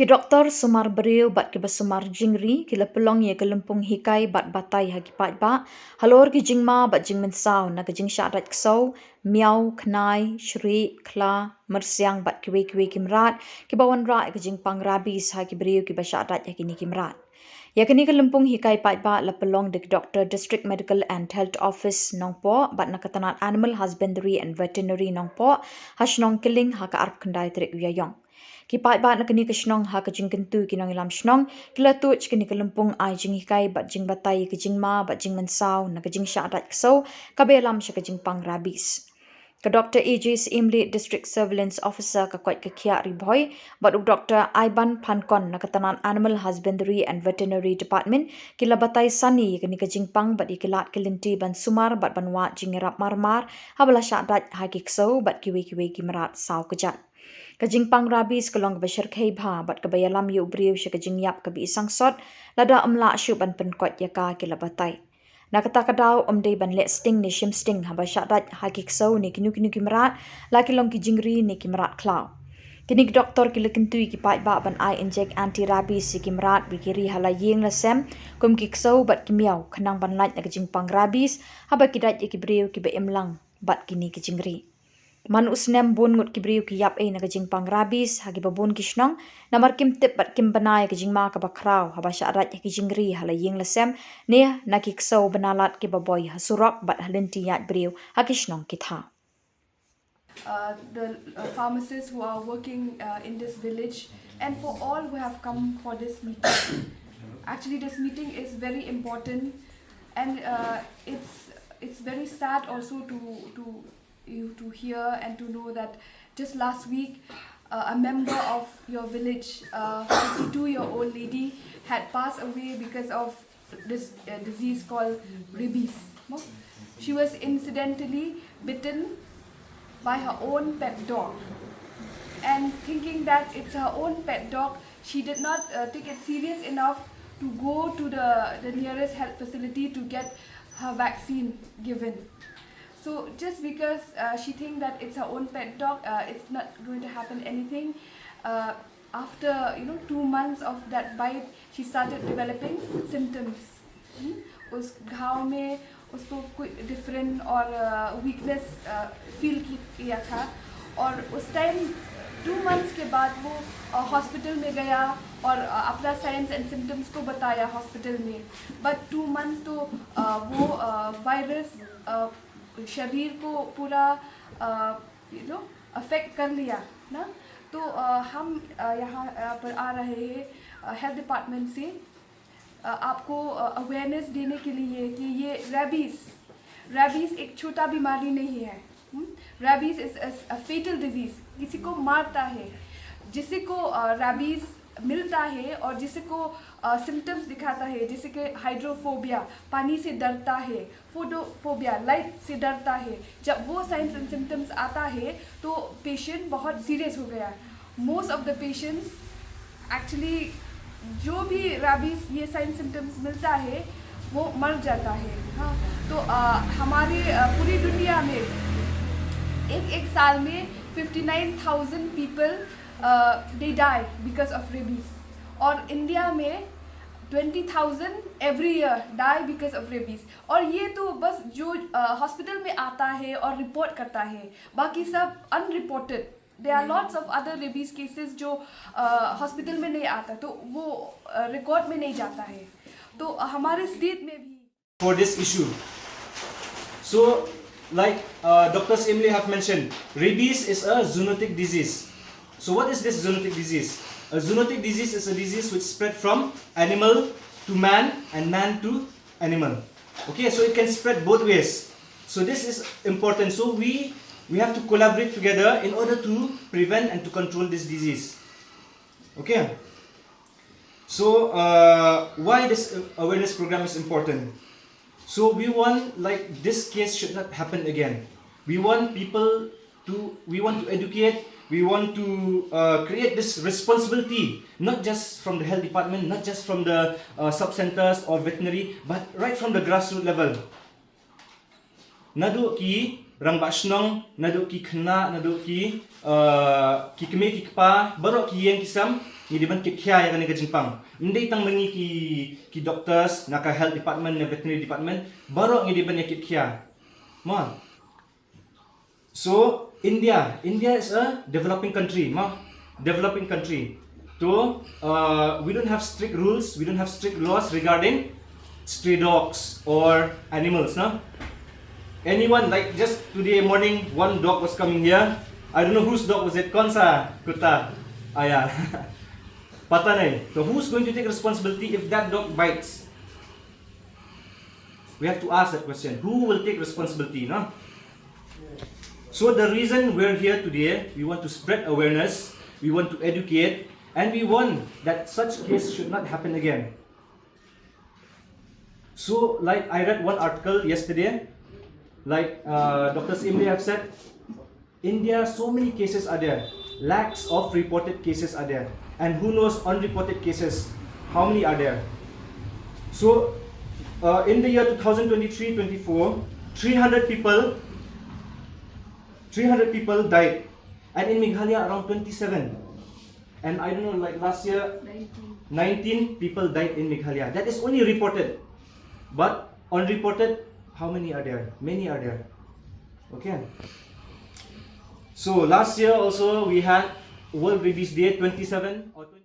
Ki Dr. Sumar Beriu bat ki basumar jingri ki lepelong ye ke lempung Hikai bat Batai hagi Paidbah halor ki Jingma bat Jingmensau na ke Jing Syadat Ksew miau knai shri kla mersiang bat kiwe kimrat ki bawan ra ke Jing Pangrabis hagi Beriu ki basyadat hagi ni kimrat. Ya kini ke lempung Hikai Paidbah lepelong dek Dr. District Medical and Health Office Nongpo bat nakatanat Animal Husbandry and Veterinary Nongpo hasnong kiling haka arp kendai terik uyayong. Ki Paidbah nak kini ke Shillong ha ke Jing kentu ki nong ilam Shillong kila tuj kini ke lempung ai Jing Hikai bat Jing Batai ke Jingma bat Jing Mensau nak ke Jing Syadat Ksew kabe alam sya ke Jing Pangrabis. Ke Dr. AJ's Imli District Surveillance Officer ke kuat ke Kia Riboy bat Dr. Aiban Pankon nak ketanan Animal Husbandry and Veterinary Department kila Batai Sani kini ke Jing Pang bat ikilat kelinti ban sumar bat banwat Jing Erap Marmar habala Syadat hagi Ksew bat kiwe kimerat sau kejat. Kajing Pangrabis kelong bashir khaibha bat kabayalam yu briu sya kajing yap kabi isang sot lada amla syu ban penkot yaka kila Batai. Na kata kadau omdei ban let sting ni shim sting haba syadat hagi Ksew ni kinu kimrat la kilong ki jingri ni kimrat klau. Kini ki doktor kila kentui ki Paidbah ban ai inject anti rabies si kimrat bikiri halayeng lasem kum ki Ksew bat kimiau kenang ban lat na kajing Pangrabis haba kidat ki briu ki ba imlang bat kini ki jingri. Man usnem bun ngut kibriu ki yap na kajing Pangrabis hagi babun kishnong namar kim tip bat kim banai kajing ma ka bakrau haba syarat ki jingri halayeng lasem ne na ki Ksew banalat ki baboy hasurok bat halinti yat briu hakishnong kitha. The pharmacists who are working in this village and for all who have come for this meeting. Actually, this meeting is very important and it's very sad also to hear and to know that just last week a member of your village, a 52-year-old lady, had passed away because of this disease called rabies. She was incidentally bitten by her own pet dog, and thinking that it's her own pet dog, she did not take it serious enough to go to the nearest health facility to get her vaccine given. So just because she thinks that it's her own pet dog, it's not going to happen anything. After 2 months of that bite, she started developing symptoms. उस घाव में उसको कोई different और weakness feel किया था और उस टाइम 2 months के बाद वो हॉस्पिटल में गया और अपना साइंस एंड सिम्टम्स को बताया हॉस्पिटल में. बट 2 months तो वो वायरस शरीर को पूरा अफेक्ट कर लिया ना. तो हम यहाँ पर आ रहे हैं हेल्थ डिपार्टमेंट से आपको अवेयरनेस देने के लिए कि ये रेबीज़ एक छोटा बीमारी नहीं है. Rabies is a fatal disease, किसी को मारता है. जिसे को रेबीज़ मिलता है और जिसे को सिम्टम्स दिखाता है, जैसे कि हाइड्रोफोबिया, पानी से डरता है, फोटोफोबिया, लाइट से डरता है. जब वो साइंस एंड सिम्टम्स आता है तो पेशेंट बहुत सीरियस हो गया. Most of the patients actually जो भी रेबीज़ ये साइंस सिम्टम्स मिलता है वो मर जाता है. हाँ, तो हमारे पूरी दुनिया में एक साल में 59,000 people they die because of rabies. और इंडिया में 20,000 every year die because of rabies. और ये तो बस जो हॉस्पिटल में आता है और रिपोर्ट करता है, बाकी सब unreported. There are lots of other rabies cases जो हॉस्पिटल में नहीं आता, तो वो रिकॉर्ड में नहीं जाता है. तो हमारे स्टेट में भी for this issue. So, like Dr. Imli have mentioned, rabies is a zoonotic disease. So what is this zoonotic disease? A zoonotic disease is a disease which spread from animal to man and man to animal. Okay, so it can spread both ways. So this is important. So we have to collaborate together in order to prevent and to control this disease. Okay. So why this awareness program is important? So we want this case should not happen again. We want to educate. We want to create this responsibility, not just from the health department, not just from the sub-centers or veterinary, but right from the grassroots level. Nadu ki rang bashnong, nadu ki khna, nadu ki keme ki kpa, barok ki yang kisam, ni di ban kit khya ya kan ga jingpang ndai tang mangi ki doctors naka health department na veterinary department baro ni di ban ya kit khya ma. So India is a developing country ma, developing country. So we don't have strict rules, we don't have strict laws regarding stray dogs or animals, no? Anyone, like just today morning, one dog was coming here. I don't know whose dog was it. Konsa kuta, yeah. Pata nahi. So who's going to take responsibility if that dog bites? We have to ask that question. Who will take responsibility, no? So the reason we're here today, we want to spread awareness, we want to educate, and we want that such case should not happen again. So, like I read one article yesterday, like Dr. Imli have said, India, so many cases are there, lakhs of reported cases are there, and who knows unreported cases, how many are there? So, in the year 2023-24, 300 people died, and in Meghalaya around 27. And I don't know, like last year, 19 people died in Meghalaya. That is only reported. But unreported, how many are there? Many are there. Okay. So last year also we had World Rabies Day 27 or 20